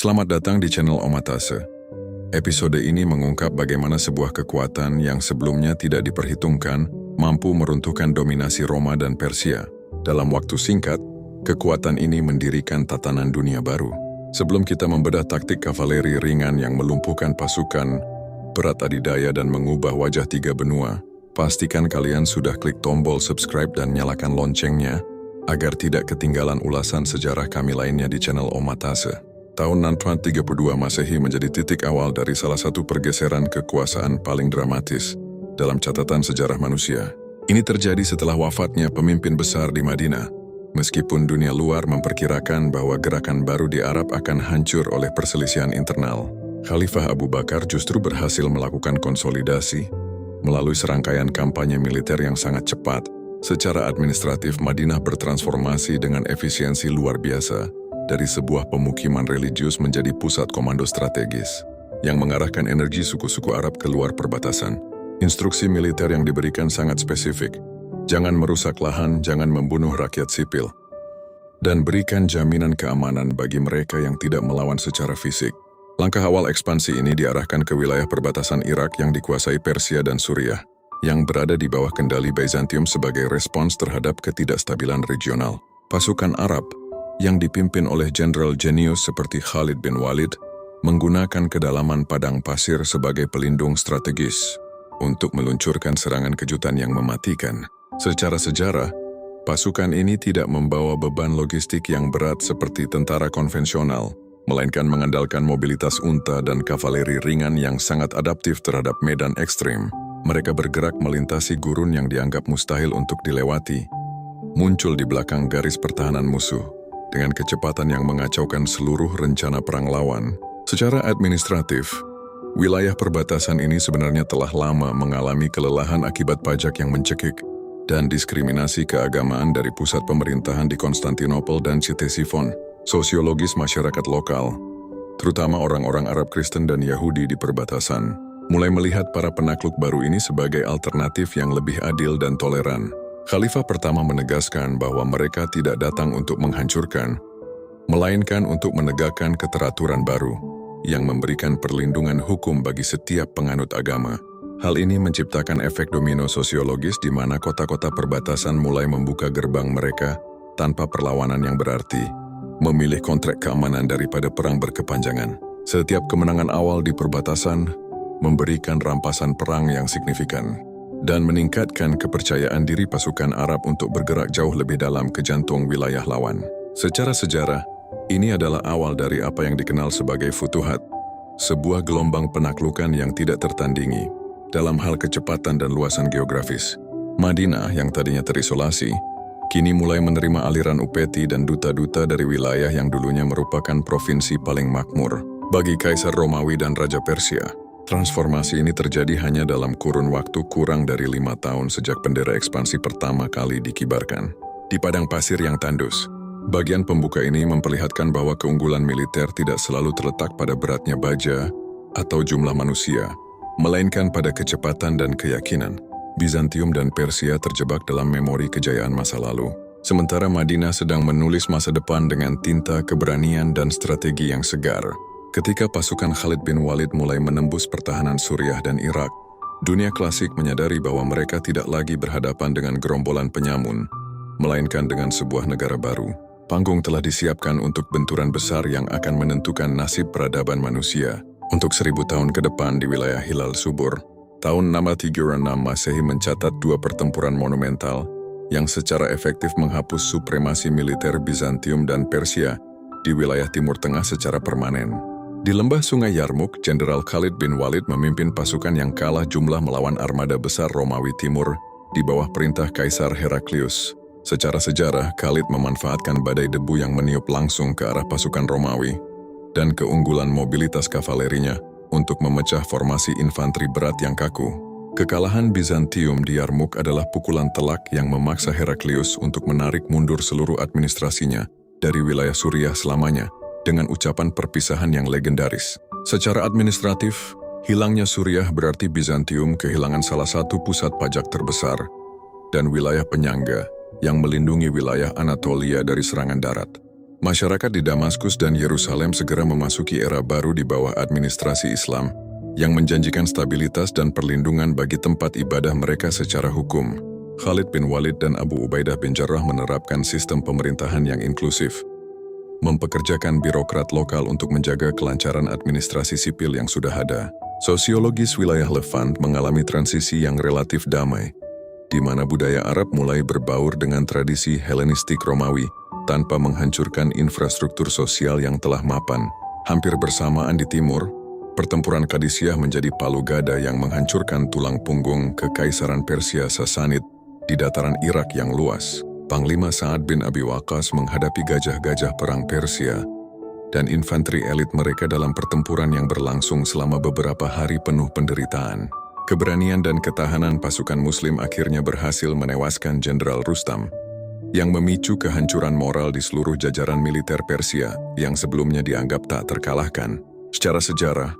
Selamat datang di channel Omatase. Episode ini mengungkap bagaimana sebuah kekuatan yang sebelumnya tidak diperhitungkan mampu meruntuhkan dominasi Roma dan Persia. Dalam waktu singkat, kekuatan ini mendirikan tatanan dunia baru. Sebelum kita membedah taktik kavaleri ringan yang melumpuhkan pasukan berat adidaya dan mengubah wajah tiga benua, pastikan kalian sudah klik tombol subscribe dan nyalakan loncengnya agar tidak ketinggalan ulasan sejarah kami lainnya di channel Omatase. Tahun 632 Masehi menjadi titik awal dari salah satu pergeseran kekuasaan paling dramatis dalam catatan sejarah manusia. Ini terjadi setelah wafatnya pemimpin besar di Madinah. Meskipun dunia luar memperkirakan bahwa gerakan baru di Arab akan hancur oleh perselisihan internal, Khalifah Abu Bakar justru berhasil melakukan konsolidasi melalui serangkaian kampanye militer yang sangat cepat. Secara administratif, Madinah bertransformasi dengan efisiensi luar biasa dari sebuah pemukiman religius menjadi pusat komando strategis yang mengarahkan energi suku-suku Arab keluar perbatasan. Instruksi militer yang diberikan sangat spesifik. Jangan merusak lahan, jangan membunuh rakyat sipil, dan berikan jaminan keamanan bagi mereka yang tidak melawan secara fisik. Langkah awal ekspansi ini diarahkan ke wilayah perbatasan Irak yang dikuasai Persia dan Suriah, yang berada di bawah kendali Byzantium sebagai respons terhadap ketidakstabilan regional. Pasukan Arab yang dipimpin oleh jenderal jenius seperti Khalid bin Walid menggunakan kedalaman padang pasir sebagai pelindung strategis untuk meluncurkan serangan kejutan yang mematikan. Secara sejarah, pasukan ini tidak membawa beban logistik yang berat seperti tentara konvensional, melainkan mengandalkan mobilitas unta dan kavaleri ringan yang sangat adaptif terhadap medan ekstrim. Mereka bergerak melintasi gurun yang dianggap mustahil untuk dilewati, muncul di belakang garis pertahanan musuh dengan kecepatan yang mengacaukan seluruh rencana perang lawan. Secara administratif, wilayah perbatasan ini sebenarnya telah lama mengalami kelelahan akibat pajak yang mencekik dan diskriminasi keagamaan dari pusat pemerintahan di Konstantinopel dan Ctesiphon. Sosiologis masyarakat lokal, terutama orang-orang Arab Kristen dan Yahudi di perbatasan, mulai melihat para penakluk baru ini sebagai alternatif yang lebih adil dan toleran. Khalifah pertama menegaskan bahwa mereka tidak datang untuk menghancurkan, melainkan untuk menegakkan keteraturan baru yang memberikan perlindungan hukum bagi setiap penganut agama. Hal ini menciptakan efek domino sosiologis di mana kota-kota perbatasan mulai membuka gerbang mereka tanpa perlawanan yang berarti, memilih kontrak keamanan daripada perang berkepanjangan. Setiap kemenangan awal di perbatasan memberikan rampasan perang yang signifikan dan meningkatkan kepercayaan diri pasukan Arab untuk bergerak jauh lebih dalam ke jantung wilayah lawan. Secara sejarah, ini adalah awal dari apa yang dikenal sebagai Futuhat, sebuah gelombang penaklukan yang tidak tertandingi dalam hal kecepatan dan luasan geografis. Madinah yang tadinya terisolasi, kini mulai menerima aliran upeti dan duta-duta dari wilayah yang dulunya merupakan provinsi paling makmur bagi Kaisar Romawi dan Raja Persia. Transformasi ini terjadi hanya dalam kurun waktu kurang dari 5 tahun sejak bendera ekspansi pertama kali dikibarkan. Di padang pasir yang tandus, bagian pembuka ini memperlihatkan bahwa keunggulan militer tidak selalu terletak pada beratnya baja atau jumlah manusia, melainkan pada kecepatan dan keyakinan. Bizantium dan Persia terjebak dalam memori kejayaan masa lalu, sementara Madinah sedang menulis masa depan dengan tinta keberanian dan strategi yang segar. Ketika pasukan Khalid bin Walid mulai menembus pertahanan Suriah dan Irak, dunia klasik menyadari bahwa mereka tidak lagi berhadapan dengan gerombolan penyamun, melainkan dengan sebuah negara baru. Panggung telah disiapkan untuk benturan besar yang akan menentukan nasib peradaban manusia. Untuk 1000 tahun ke depan di wilayah Hilal Subur, tahun 636 Masehi mencatat 2 pertempuran monumental yang secara efektif menghapus supremasi militer Bizantium dan Persia di wilayah Timur Tengah secara permanen. Di lembah Sungai Yarmuk, Jenderal Khalid bin Walid memimpin pasukan yang kalah jumlah melawan armada besar Romawi Timur di bawah perintah Kaisar Heraklius. Secara sejarah, Khalid memanfaatkan badai debu yang meniup langsung ke arah pasukan Romawi dan keunggulan mobilitas kavalerinya untuk memecah formasi infanteri berat yang kaku. Kekalahan Bizantium di Yarmuk adalah pukulan telak yang memaksa Heraklius untuk menarik mundur seluruh administrasinya dari wilayah Suriah selamanya dengan ucapan perpisahan yang legendaris. Secara administratif, hilangnya Suriah berarti Bizantium kehilangan salah satu pusat pajak terbesar dan wilayah penyangga yang melindungi wilayah Anatolia dari serangan darat. Masyarakat di Damaskus dan Yerusalem segera memasuki era baru di bawah administrasi Islam yang menjanjikan stabilitas dan perlindungan bagi tempat ibadah mereka secara hukum. Khalid bin Walid dan Abu Ubaidah bin Jarrah menerapkan sistem pemerintahan yang inklusif, mempekerjakan birokrat lokal untuk menjaga kelancaran administrasi sipil yang sudah ada. Sosiologis wilayah Levant mengalami transisi yang relatif damai, di mana budaya Arab mulai berbaur dengan tradisi Helenistik Romawi, tanpa menghancurkan infrastruktur sosial yang telah mapan. Hampir bersamaan di timur, pertempuran Qadisiyah menjadi palu gada yang menghancurkan tulang punggung Kekaisaran Persia Sasanid di dataran Irak yang luas. Panglima Sa'ad bin Abi Waqqas menghadapi gajah-gajah perang Persia dan infanteri elit mereka dalam pertempuran yang berlangsung selama beberapa hari penuh penderitaan. Keberanian dan ketahanan pasukan Muslim akhirnya berhasil menewaskan Jenderal Rustam, yang memicu kehancuran moral di seluruh jajaran militer Persia yang sebelumnya dianggap tak terkalahkan. Secara sejarah,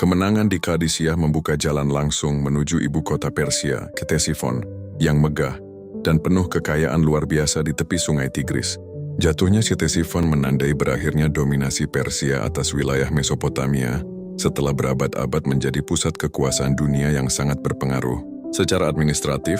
kemenangan di Qadisiyah membuka jalan langsung menuju ibu kota Persia, Ktesifon, yang megah dan penuh kekayaan luar biasa di tepi sungai Tigris. Jatuhnya Ktesifon menandai berakhirnya dominasi Persia atas wilayah Mesopotamia setelah berabad-abad menjadi pusat kekuasaan dunia yang sangat berpengaruh. Secara administratif,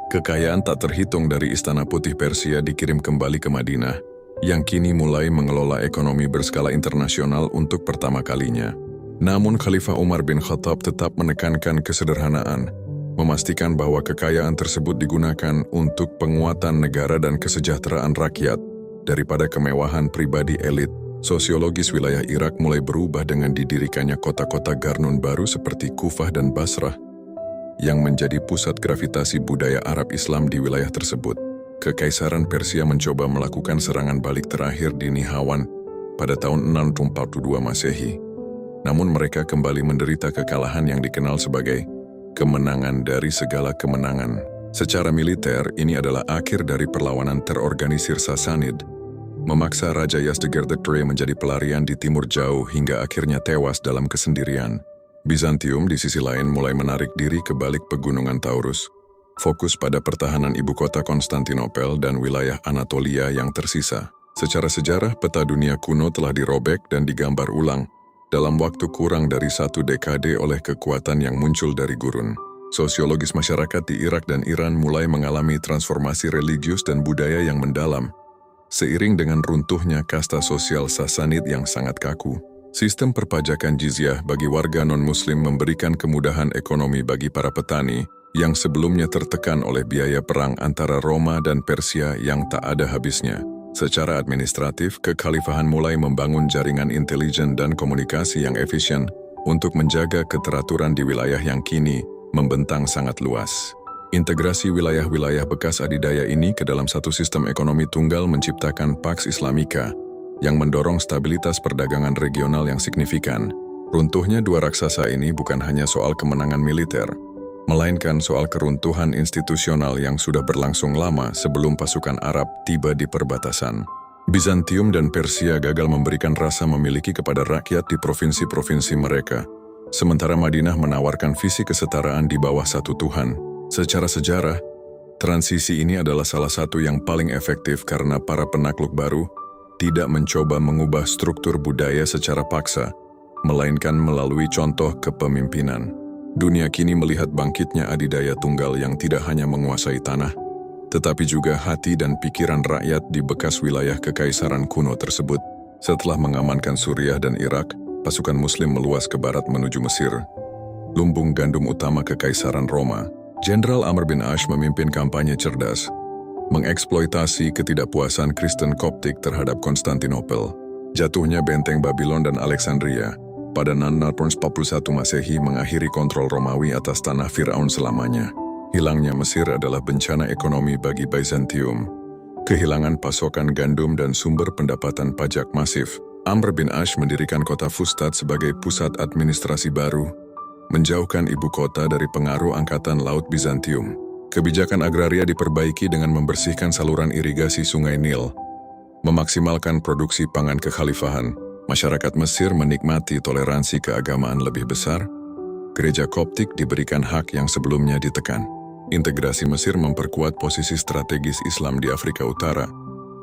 kekayaan tak terhitung dari Istana Putih Persia dikirim kembali ke Madinah, yang kini mulai mengelola ekonomi berskala internasional untuk pertama kalinya. Namun Khalifah Umar bin Khattab tetap menekankan kesederhanaan, memastikan bahwa kekayaan tersebut digunakan untuk penguatan negara dan kesejahteraan rakyat, daripada kemewahan pribadi elit. Sosiologis wilayah Irak mulai berubah dengan didirikannya kota-kota Garnun baru seperti Kufah dan Basrah, yang menjadi pusat gravitasi budaya Arab Islam di wilayah tersebut. Kekaisaran Persia mencoba melakukan serangan balik terakhir di Nihawan pada tahun 642 Masehi. Namun mereka kembali menderita kekalahan yang dikenal sebagai kemenangan dari segala kemenangan. Secara militer, ini adalah akhir dari perlawanan terorganisir Sasanid, memaksa Raja Yazdegerd III menjadi pelarian di timur jauh hingga akhirnya tewas dalam kesendirian. Bizantium di sisi lain mulai menarik diri ke balik pegunungan Taurus, fokus pada pertahanan ibu kota Konstantinopel dan wilayah Anatolia yang tersisa. Secara sejarah, peta dunia kuno telah dirobek dan digambar ulang dalam waktu kurang dari 1 dekade oleh kekuatan yang muncul dari gurun. Sosiologis masyarakat di Irak dan Iran mulai mengalami transformasi religius dan budaya yang mendalam, seiring dengan runtuhnya kasta sosial Sasanid yang sangat kaku. Sistem perpajakan jizyah bagi warga non-muslim memberikan kemudahan ekonomi bagi para petani yang sebelumnya tertekan oleh biaya perang antara Roma dan Persia yang tak ada habisnya. Secara administratif, kekhalifahan mulai membangun jaringan intelijen dan komunikasi yang efisien untuk menjaga keteraturan di wilayah yang kini membentang sangat luas. Integrasi wilayah-wilayah bekas adidaya ini ke dalam satu sistem ekonomi tunggal menciptakan Pax Islamica, yang mendorong stabilitas perdagangan regional yang signifikan. Runtuhnya dua raksasa ini bukan hanya soal kemenangan militer, melainkan soal keruntuhan institusional yang sudah berlangsung lama sebelum pasukan Arab tiba di perbatasan. Bizantium dan Persia gagal memberikan rasa memiliki kepada rakyat di provinsi-provinsi mereka, sementara Madinah menawarkan visi kesetaraan di bawah satu Tuhan. Secara sejarah, transisi ini adalah salah satu yang paling efektif karena para penakluk baru tidak mencoba mengubah struktur budaya secara paksa, melainkan melalui contoh kepemimpinan. Dunia kini melihat bangkitnya adidaya tunggal yang tidak hanya menguasai tanah, tetapi juga hati dan pikiran rakyat di bekas wilayah kekaisaran kuno tersebut. Setelah mengamankan Suriah dan Irak, pasukan Muslim meluas ke barat menuju Mesir, lumbung gandum utama kekaisaran Roma. Jenderal Amr bin Ash memimpin kampanye cerdas, mengeksploitasi ketidakpuasan Kristen Koptik terhadap Konstantinopel. Jatuhnya benteng Babylon dan Alexandria pada 641 Masehi mengakhiri kontrol Romawi atas tanah Firaun selamanya. Hilangnya Mesir adalah bencana ekonomi bagi Bizantium. Kehilangan pasokan gandum dan sumber pendapatan pajak masif. Amr bin Ash mendirikan kota Fustat sebagai pusat administrasi baru, menjauhkan ibu kota dari pengaruh angkatan laut Bizantium. Kebijakan agraria diperbaiki dengan membersihkan saluran irigasi Sungai Nil, memaksimalkan produksi pangan kekhalifahan. Masyarakat Mesir menikmati toleransi keagamaan lebih besar. Gereja Koptik diberikan hak yang sebelumnya ditekan. Integrasi Mesir memperkuat posisi strategis Islam di Afrika Utara,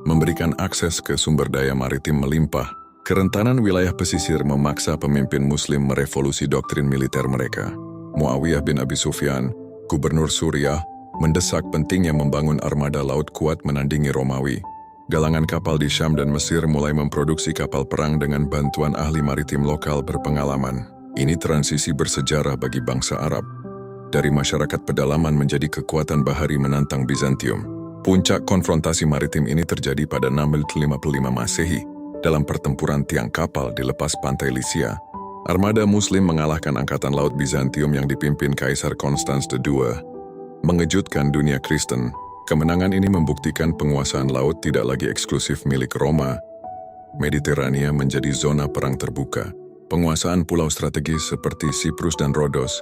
memberikan akses ke sumber daya maritim melimpah. Kerentanan wilayah pesisir memaksa pemimpin Muslim merevolusi doktrin militer mereka. Muawiyah bin Abi Sufyan, gubernur Suriah, mendesak pentingnya membangun armada laut kuat menandingi Romawi. Galangan kapal di Syam dan Mesir mulai memproduksi kapal perang dengan bantuan ahli maritim lokal berpengalaman. Ini transisi bersejarah bagi bangsa Arab. Dari masyarakat pedalaman menjadi kekuatan bahari menantang Bizantium. Puncak konfrontasi maritim ini terjadi pada 655 Masehi dalam pertempuran tiang kapal di lepas pantai Lycia. Armada Muslim mengalahkan angkatan laut Bizantium yang dipimpin Kaisar Konstans II. Mengejutkan dunia Kristen, kemenangan ini membuktikan penguasaan laut tidak lagi eksklusif milik Roma. Mediterania menjadi zona perang terbuka. Penguasaan pulau strategis seperti Siprus dan Rodos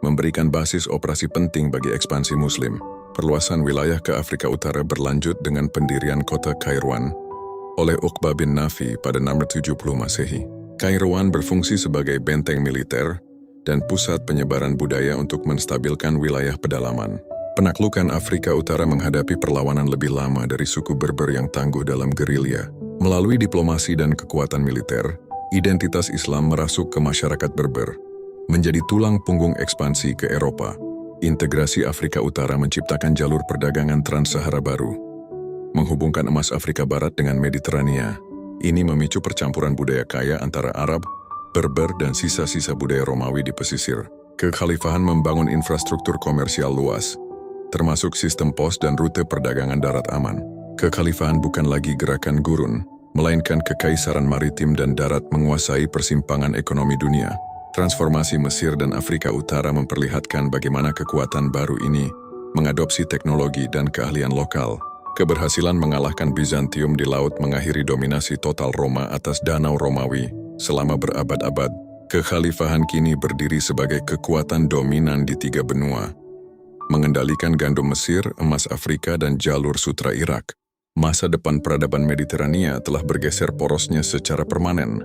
memberikan basis operasi penting bagi ekspansi Muslim. Perluasan wilayah ke Afrika Utara berlanjut dengan pendirian kota Kairouan oleh Uqbah bin Nafi pada 670 Masehi. Kairouan berfungsi sebagai benteng militer dan pusat penyebaran budaya untuk menstabilkan wilayah pedalaman. Penaklukan Afrika Utara menghadapi perlawanan lebih lama dari suku Berber yang tangguh dalam gerilya. Melalui diplomasi dan kekuatan militer, identitas Islam merasuk ke masyarakat Berber, menjadi tulang punggung ekspansi ke Eropa. Integrasi Afrika Utara menciptakan jalur perdagangan Trans-Sahara baru, menghubungkan emas Afrika Barat dengan Mediterania. Ini memicu percampuran budaya kaya antara Arab, Berber, dan sisa-sisa budaya Romawi di pesisir. Kekhalifahan membangun infrastruktur komersial luas, termasuk sistem pos dan rute perdagangan darat aman. Kekhalifahan bukan lagi gerakan gurun, melainkan kekaisaran maritim dan darat menguasai persimpangan ekonomi dunia. Transformasi Mesir dan Afrika Utara memperlihatkan bagaimana kekuatan baru ini mengadopsi teknologi dan keahlian lokal. Keberhasilan mengalahkan Bizantium di laut mengakhiri dominasi total Roma atas Danau Romawi. Selama berabad-abad, kekhalifahan kini berdiri sebagai kekuatan dominan di 3 benua, mengendalikan gandum Mesir, emas Afrika, dan jalur sutra Irak. Masa depan peradaban Mediterania telah bergeser porosnya secara permanen,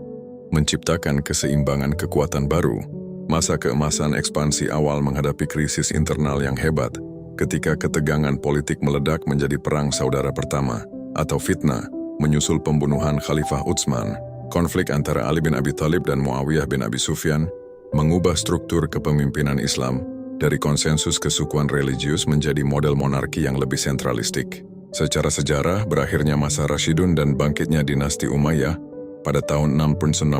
menciptakan keseimbangan kekuatan baru. Masa keemasan ekspansi awal menghadapi krisis internal yang hebat, ketika ketegangan politik meledak menjadi perang saudara pertama, atau fitnah, menyusul pembunuhan Khalifah Utsman. Konflik antara Ali bin Abi Thalib dan Muawiyah bin Abi Sufyan mengubah struktur kepemimpinan Islam dari konsensus kesukuan religius menjadi model monarki yang lebih sentralistik. Secara sejarah, berakhirnya masa Rashidun dan bangkitnya dinasti Umayyah pada tahun 691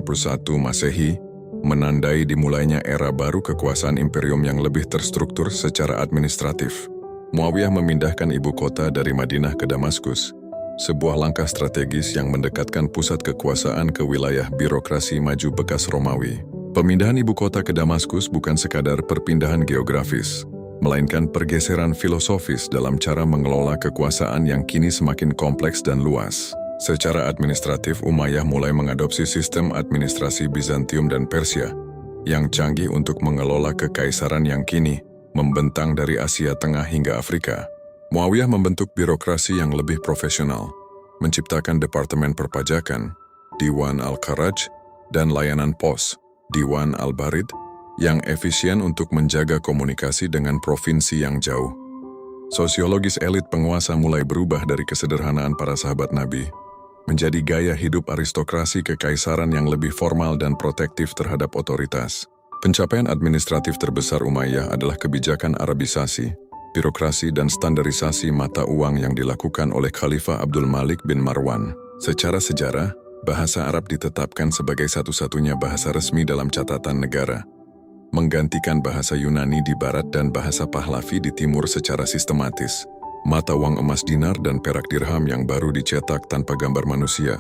Masehi menandai dimulainya era baru kekuasaan imperium yang lebih terstruktur secara administratif. Muawiyah memindahkan ibu kota dari Madinah ke Damaskus, sebuah langkah strategis yang mendekatkan pusat kekuasaan ke wilayah birokrasi maju bekas Romawi. Pemindahan ibu kota ke Damaskus bukan sekadar perpindahan geografis, melainkan pergeseran filosofis dalam cara mengelola kekuasaan yang kini semakin kompleks dan luas. Secara administratif, Umayyah mulai mengadopsi sistem administrasi Bizantium dan Persia yang canggih untuk mengelola kekaisaran yang kini membentang dari Asia Tengah hingga Afrika. Muawiyah membentuk birokrasi yang lebih profesional, menciptakan Departemen Perpajakan, Diwan Al-Kharaj, dan layanan pos, Diwan Al-Barid, yang efisien untuk menjaga komunikasi dengan provinsi yang jauh. Sosiologis elit penguasa mulai berubah dari kesederhanaan para sahabat Nabi menjadi gaya hidup aristokrasi kekaisaran yang lebih formal dan protektif terhadap otoritas. Pencapaian administratif terbesar Umayyah adalah kebijakan Arabisasi, birokrasi dan standarisasi mata uang yang dilakukan oleh Khalifah Abdul Malik bin Marwan. Secara sejarah, bahasa Arab ditetapkan sebagai satu-satunya bahasa resmi dalam catatan negara, menggantikan bahasa Yunani di barat dan bahasa Pahlavi di timur secara sistematis. Mata uang emas dinar dan perak dirham yang baru dicetak tanpa gambar manusia,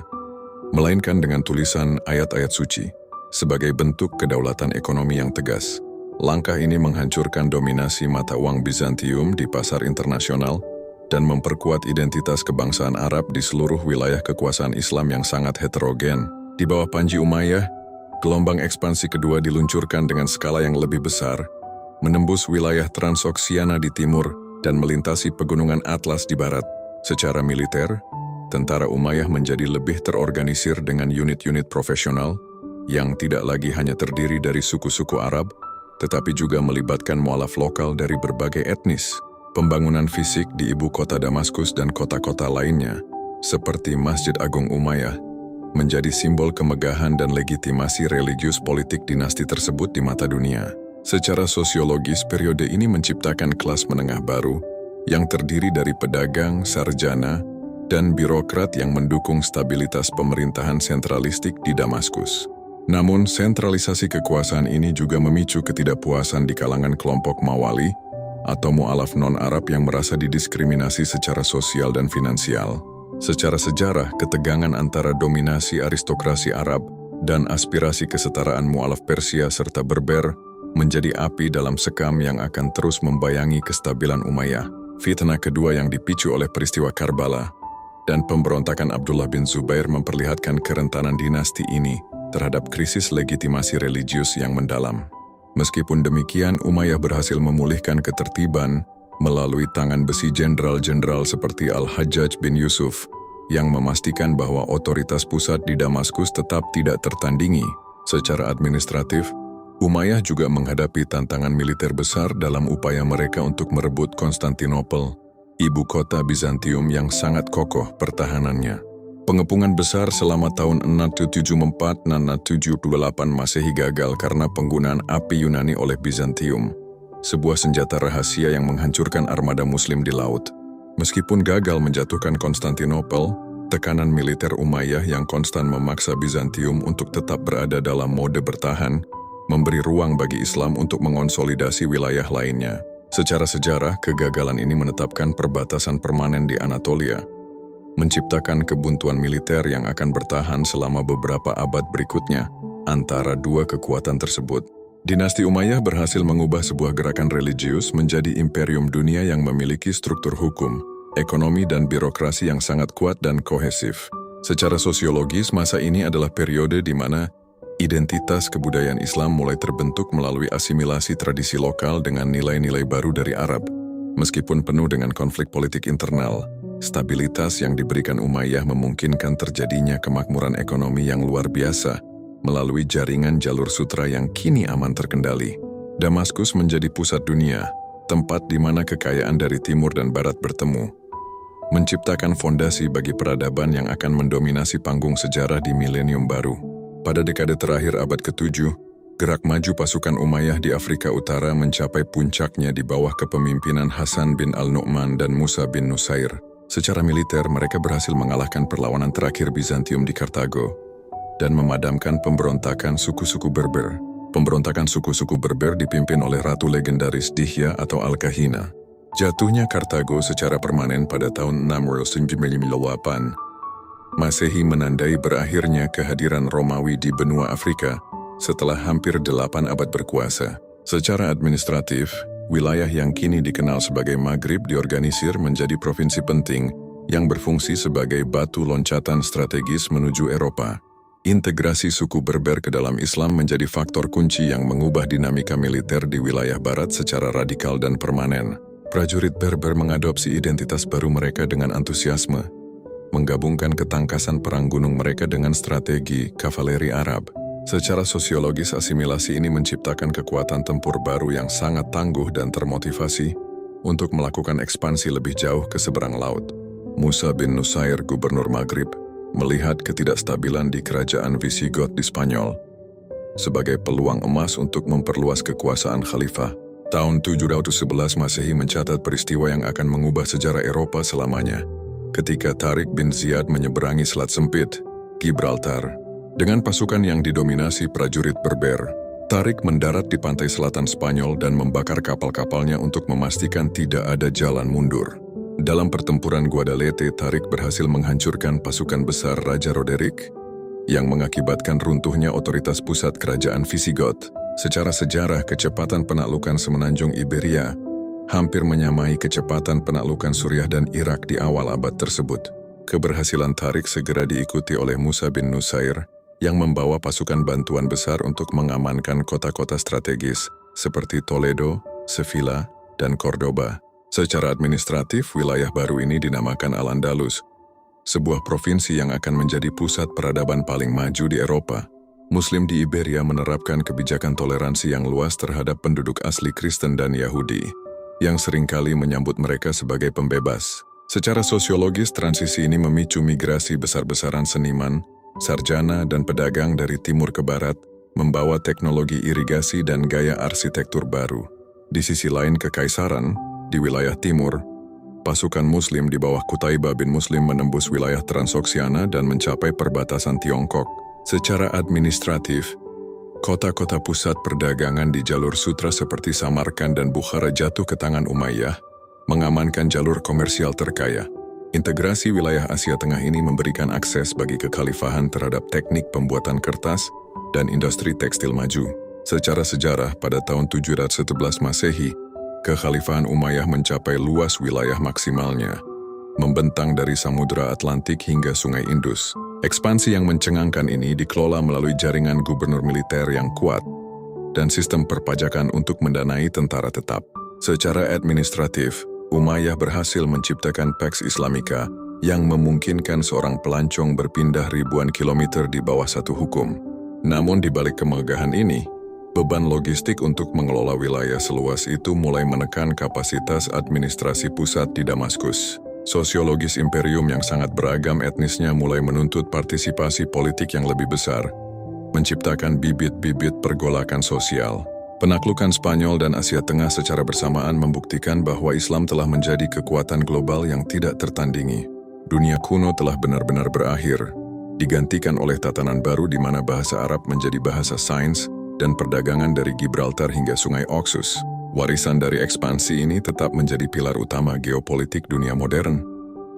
melainkan dengan tulisan ayat-ayat suci, sebagai bentuk kedaulatan ekonomi yang tegas. Langkah ini menghancurkan dominasi mata uang Bizantium di pasar internasional dan memperkuat identitas kebangsaan Arab di seluruh wilayah kekuasaan Islam yang sangat heterogen. Di bawah Panji Umayyah, gelombang ekspansi kedua diluncurkan dengan skala yang lebih besar, menembus wilayah Transoksiana di timur dan melintasi pegunungan Atlas di barat. Secara militer, tentara Umayyah menjadi lebih terorganisir dengan unit-unit profesional yang tidak lagi hanya terdiri dari suku-suku Arab, tetapi juga melibatkan mualaf lokal dari berbagai etnis. Pembangunan fisik di ibu kota Damaskus dan kota-kota lainnya seperti Masjid Agung Umayyah, menjadi simbol kemegahan dan legitimasi religius politik dinasti tersebut di mata dunia. Secara sosiologis, periode ini menciptakan kelas menengah baru yang terdiri dari pedagang, sarjana, dan birokrat yang mendukung stabilitas pemerintahan sentralistik di Damaskus. Namun, sentralisasi kekuasaan ini juga memicu ketidakpuasan di kalangan kelompok Mawali atau mu'alaf non-Arab yang merasa didiskriminasi secara sosial dan finansial. Secara sejarah, ketegangan antara dominasi aristokrasi Arab dan aspirasi kesetaraan mu'alaf Persia serta Berber menjadi api dalam sekam yang akan terus membayangi kestabilan Umayyah. Fitnah kedua yang dipicu oleh peristiwa Karbala dan pemberontakan Abdullah bin Zubair memperlihatkan kerentanan dinasti ini terhadap krisis legitimasi religius yang mendalam. Meskipun demikian, Umayyah berhasil memulihkan ketertiban melalui tangan besi jenderal-jenderal seperti Al-Hajjaj bin Yusuf yang memastikan bahwa otoritas pusat di Damaskus tetap tidak tertandingi. Secara administratif, Umayyah juga menghadapi tantangan militer besar dalam upaya mereka untuk merebut Konstantinopel, ibu kota Bizantium yang sangat kokoh pertahanannya. Pengepungan besar selama tahun 674 dan 678 Masehi gagal karena penggunaan api Yunani oleh Bizantium, sebuah senjata rahasia yang menghancurkan armada Muslim di laut. Meskipun gagal menjatuhkan Konstantinopel, tekanan militer Umayyah yang konstan memaksa Bizantium untuk tetap berada dalam mode bertahan, memberi ruang bagi Islam untuk mengonsolidasi wilayah lainnya. Secara sejarah, kegagalan ini menetapkan perbatasan permanen di Anatolia, menciptakan kebuntuan militer yang akan bertahan selama beberapa abad berikutnya antara dua kekuatan tersebut. Dinasti Umayyah berhasil mengubah sebuah gerakan religius menjadi imperium dunia yang memiliki struktur hukum, ekonomi dan birokrasi yang sangat kuat dan kohesif. Secara sosiologis, masa ini adalah periode di mana identitas kebudayaan Islam mulai terbentuk melalui asimilasi tradisi lokal dengan nilai-nilai baru dari Arab. Meskipun penuh dengan konflik politik internal, stabilitas yang diberikan Umayyah memungkinkan terjadinya kemakmuran ekonomi yang luar biasa melalui jaringan jalur sutra yang kini aman terkendali. Damaskus menjadi pusat dunia, tempat di mana kekayaan dari timur dan barat bertemu, menciptakan fondasi bagi peradaban yang akan mendominasi panggung sejarah di milenium baru. Pada dekade terakhir abad ke-7, gerak maju pasukan Umayyah di Afrika Utara mencapai puncaknya di bawah kepemimpinan Hasan bin Al-Nu'man dan Musa bin Nusair. Secara militer, mereka berhasil mengalahkan perlawanan terakhir Bizantium di Kartago dan memadamkan pemberontakan suku-suku Berber. Pemberontakan suku-suku Berber dipimpin oleh ratu legendaris Dihya atau Al-Kahina. Jatuhnya Kartago secara permanen pada tahun 698 Masehi menandai berakhirnya kehadiran Romawi di benua Afrika setelah hampir 8 abad berkuasa. Secara administratif, wilayah yang kini dikenal sebagai Maghrib diorganisir menjadi provinsi penting yang berfungsi sebagai batu loncatan strategis menuju Eropa. Integrasi suku Berber ke dalam Islam menjadi faktor kunci yang mengubah dinamika militer di wilayah barat secara radikal dan permanen. Prajurit Berber mengadopsi identitas baru mereka dengan antusiasme, menggabungkan ketangkasan perang gunung mereka dengan strategi kavaleri Arab. Secara sosiologis, asimilasi ini menciptakan kekuatan tempur baru yang sangat tangguh dan termotivasi untuk melakukan ekspansi lebih jauh ke seberang laut. Musa bin Nusair, gubernur Maghrib, melihat ketidakstabilan di kerajaan Visigoth di Spanyol sebagai peluang emas untuk memperluas kekuasaan khalifah. Tahun 711 Masehi mencatat peristiwa yang akan mengubah sejarah Eropa selamanya, ketika Tariq bin Ziyad menyeberangi Selat Sempit, Gibraltar, dengan pasukan yang didominasi prajurit Berber. Tariq mendarat di pantai selatan Spanyol dan membakar kapal-kapalnya untuk memastikan tidak ada jalan mundur. Dalam pertempuran Guadalete, Tariq berhasil menghancurkan pasukan besar Raja Roderick yang mengakibatkan runtuhnya otoritas pusat kerajaan Visigoth. Secara sejarah, kecepatan penaklukan semenanjung Iberia hampir menyamai kecepatan penaklukan Suriah dan Irak di awal abad tersebut. Keberhasilan Tariq segera diikuti oleh Musa bin Nusair yang membawa pasukan bantuan besar untuk mengamankan kota-kota strategis seperti Toledo, Sevilla, dan Cordoba. Secara administratif, wilayah baru ini dinamakan Al-Andalus, sebuah provinsi yang akan menjadi pusat peradaban paling maju di Eropa. Muslim di Iberia menerapkan kebijakan toleransi yang luas terhadap penduduk asli Kristen dan Yahudi, yang seringkali menyambut mereka sebagai pembebas. Secara sosiologis, transisi ini memicu migrasi besar-besaran seniman, sarjana, dan pedagang dari timur ke barat, membawa teknologi irigasi dan gaya arsitektur baru. Di sisi lain kekaisaran, di wilayah timur, pasukan Muslim di bawah Qutaibah bin Muslim menembus wilayah Transoksiana dan mencapai perbatasan Tiongkok. Secara administratif, kota-kota pusat perdagangan di jalur sutra seperti Samarkand dan Bukhara jatuh ke tangan Umayyah, mengamankan jalur komersial terkaya. Integrasi wilayah Asia Tengah ini memberikan akses bagi kekhalifahan terhadap teknik pembuatan kertas dan industri tekstil maju. Secara sejarah, pada tahun 711 Masehi, kekhalifahan Umayyah mencapai luas wilayah maksimalnya, membentang dari Samudra Atlantik hingga Sungai Indus. Ekspansi yang mencengangkan ini dikelola melalui jaringan gubernur militer yang kuat dan sistem perpajakan untuk mendanai tentara tetap. Secara administratif, Umayyah berhasil menciptakan Pax Islamica yang memungkinkan seorang pelancong berpindah ribuan kilometer di bawah satu hukum. Namun di balik kemegahan ini, beban logistik untuk mengelola wilayah seluas itu mulai menekan kapasitas administrasi pusat di Damaskus. Sosiologis imperium yang sangat beragam etnisnya mulai menuntut partisipasi politik yang lebih besar, menciptakan bibit-bibit pergolakan sosial. Penaklukan Spanyol dan Asia Tengah secara bersamaan membuktikan bahwa Islam telah menjadi kekuatan global yang tidak tertandingi. Dunia kuno telah benar-benar berakhir, digantikan oleh tatanan baru di mana bahasa Arab menjadi bahasa sains dan perdagangan dari Gibraltar hingga Sungai Oxus. Warisan dari ekspansi ini tetap menjadi pilar utama geopolitik dunia modern,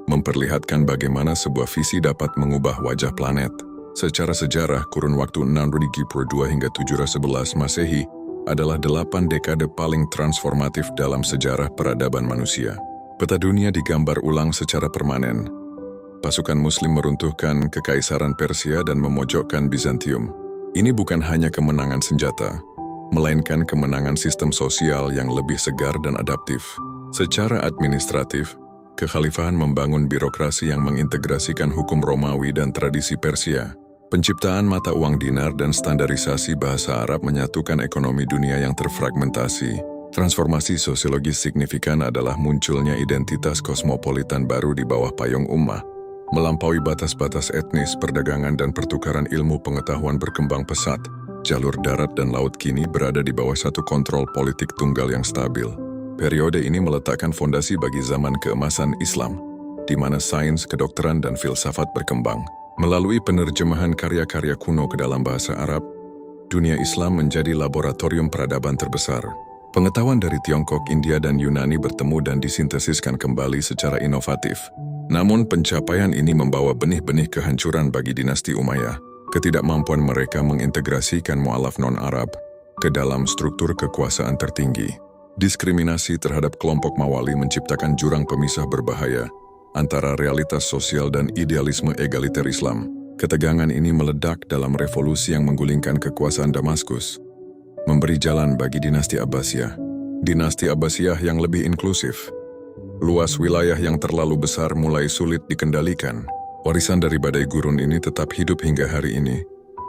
memperlihatkan bagaimana sebuah visi dapat mengubah wajah planet. Secara sejarah, kurun waktu 602 hingga 711 Masehi adalah 8 dekade paling transformatif dalam sejarah peradaban manusia. Peta dunia digambar ulang secara permanen. Pasukan Muslim meruntuhkan Kekaisaran Persia dan memojokkan Bizantium. Ini bukan hanya kemenangan senjata, melainkan kemenangan sistem sosial yang lebih segar dan adaptif. Secara administratif, kekhalifahan membangun birokrasi yang mengintegrasikan hukum Romawi dan tradisi Persia. Penciptaan mata uang dinar dan standarisasi bahasa Arab menyatukan ekonomi dunia yang terfragmentasi. Transformasi sosiologis signifikan adalah munculnya identitas kosmopolitan baru di bawah payung ummah. Melampaui batas-batas etnis, perdagangan dan pertukaran ilmu pengetahuan berkembang pesat. Jalur darat dan laut kini berada di bawah satu kontrol politik tunggal yang stabil. Periode ini meletakkan fondasi bagi zaman keemasan Islam, di mana sains, kedokteran dan filsafat berkembang. Melalui penerjemahan karya-karya kuno ke dalam bahasa Arab, dunia Islam menjadi laboratorium peradaban terbesar. Pengetahuan dari Tiongkok, India, dan Yunani bertemu dan disintesiskan kembali secara inovatif. Namun pencapaian ini membawa benih-benih kehancuran bagi dinasti Umayyah. Ketidakmampuan mereka mengintegrasikan mualaf non-Arab ke dalam struktur kekuasaan tertinggi. Diskriminasi terhadap kelompok Mawali menciptakan jurang pemisah berbahaya antara realitas sosial dan idealisme egaliter Islam. Ketegangan ini meledak dalam revolusi yang menggulingkan kekuasaan Damaskus, memberi jalan bagi dinasti Abbasiyah. Dinasti Abbasiyah yang lebih inklusif. Luas wilayah yang terlalu besar mulai sulit dikendalikan. Warisan dari badai gurun ini tetap hidup hingga hari ini,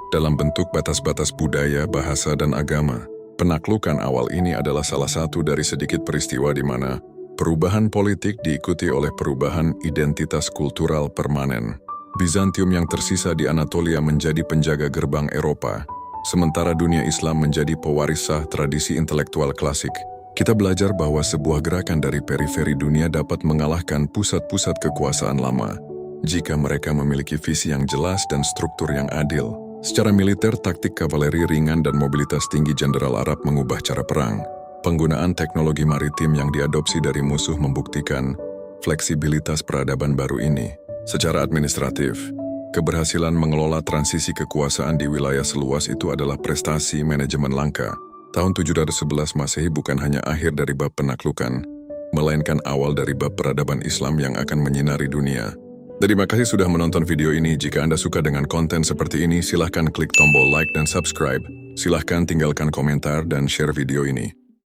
dalam bentuk batas-batas budaya, bahasa, dan agama. Penaklukan awal ini adalah salah satu dari sedikit peristiwa di mana perubahan politik diikuti oleh perubahan identitas kultural permanen. Bizantium yang tersisa di Anatolia menjadi penjaga gerbang Eropa, sementara dunia Islam menjadi pewaris sah tradisi intelektual klasik. Kita belajar bahwa sebuah gerakan dari periferi dunia dapat mengalahkan pusat-pusat kekuasaan lama, jika mereka memiliki visi yang jelas dan struktur yang adil. Secara militer, taktik kavaleri ringan dan mobilitas tinggi jenderal Arab mengubah cara perang. Penggunaan teknologi maritim yang diadopsi dari musuh membuktikan fleksibilitas peradaban baru ini. Secara administratif, keberhasilan mengelola transisi kekuasaan di wilayah seluas itu adalah prestasi manajemen langka. Tahun 711 Masehi bukan hanya akhir dari bab penaklukan, melainkan awal dari bab peradaban Islam yang akan menyinari dunia. Terima kasih sudah menonton video ini. Jika Anda suka dengan konten seperti ini, silahkan klik tombol like dan subscribe. Silahkan tinggalkan komentar dan share video ini.